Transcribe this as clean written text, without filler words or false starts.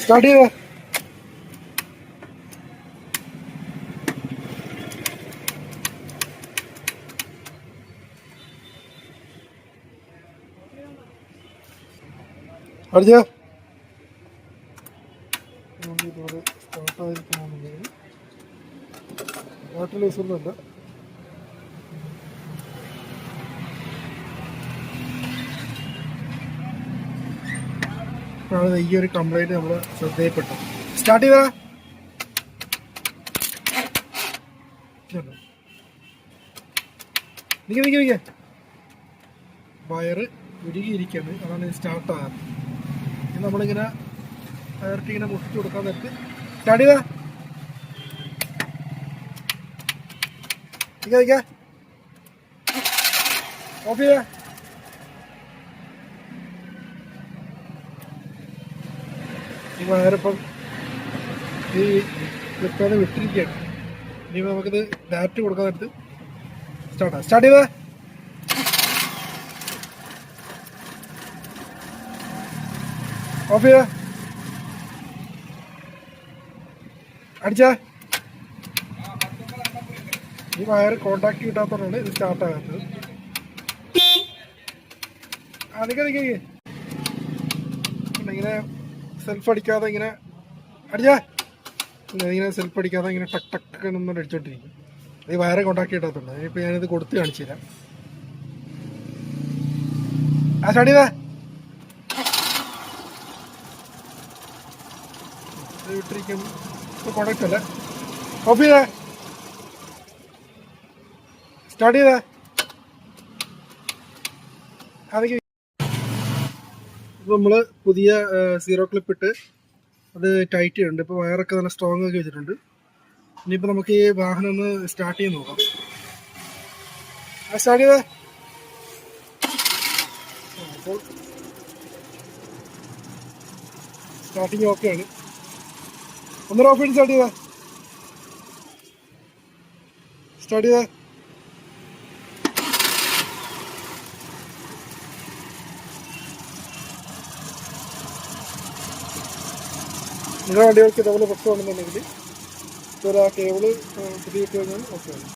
Start ചെയ്തേ. അടിച്ചോ. ഇതുപോലെ സ്റ്റാർട്ടായിരിക്കണമെന്നുണ്ടെങ്കിൽ വാട്ടർ ലൈസൊന്നുമല്ല. ഈ ഒരു കംപ്ലൈൻറ്റ് നമ്മൾ ശ്രദ്ധയിൽപ്പെട്ടു. സ്റ്റാർട്ട് ചെയ്താ നിൽക്കുക വയറ് ഉരുകിയിരിക്കുകയാണ്. അതാണ് സ്റ്റാർട്ടാകാറ്. നമ്മളിങ്ങനെ ഡയറക്റ്റ് ഇങ്ങനെ മുട്ടിച്ച് കൊടുക്കാൻ നേരത്ത് സ്റ്റാർട്ട് ചെയ്താ നിൽക്കുക ഓഫ് ചെയ്താ. ഈ വയറിപ്പം ഈ ക്ലിപ്പാണ് വിട്ടിരിക്കുകയാണ്. ഇനിയിപ്പോൾ നമുക്കിത് ഡയറക്റ്റ് കൊടുക്കാൻ നേരത്ത് സ്റ്റാർട്ട് ചെയ്താ ഓഫ് ചെയ്താ അടിച്ചാ. ഈ വയർ കോണ്ടാക്ട് കിട്ടാത്തതുകൊണ്ടാണ് ഇത് സ്റ്റാർട്ടാകാത്തത്. നിൽക്കുക ഇങ്ങനെ സെൽഫ് അടിക്കാതെ ഇങ്ങനെ അടിച്ചാ. ഇങ്ങനെ സെൽഫ് അടിക്കാതെ ഇങ്ങനെ ടക്ക് ടക്ക് ഒന്നും അടിച്ചോണ്ടിരിക്കും. ഈ വയറെ കോണ്ടാക്ട് കിട്ടാത്തതുണ്ട്. അതിനിപ്പോൾ ഞാനിത് കൊടുത്ത് കാണിച്ചു തരാം. സ്റ്റാർട്ട് ചെയ്താ വിട്ടിരിക്കും. കോണ്ടാക്ട് അല്ല. ഓഫ് ചെയ്താ സ്റ്റാർട്ട് ചെയ്താ. അതൊക്കെ ഇപ്പോൾ നമ്മൾ പുതിയ സീറോ ക്ലിപ്പ് ഇട്ട് അത് ടൈറ്റ് ചെയ്യുന്നുണ്ട്. ഇപ്പോൾ വയറൊക്കെ നല്ല സ്ട്രോങ് ആക്കി വെച്ചിട്ടുണ്ട്. ഇനിയിപ്പോൾ നമുക്ക് ഈ വാഹനം ഒന്ന് സ്റ്റാർട്ട് ചെയ്ത് നോക്കാം. സ്റ്റാർട്ട് ചെയ്താ. അപ്പോൾ സ്റ്റാർട്ടിങ് ഓക്കെയാണ്. ഒന്നര ഓഫ് ചെയ്ത് സ്റ്റാർട്ട് ചെയ്താ. സ്റ്റാർട്ട് ചെയ്താ. നിങ്ങളുടെ വണ്ടികൾക്ക് ഇതേപോലെ പ്രശ്നമുണ്ടെന്നുണ്ടെങ്കിൽ ഇതൊരു ആ കേബിള് പുതിയ ഇട്ട് കഴിഞ്ഞാൽ ഓക്കെ ആണ്.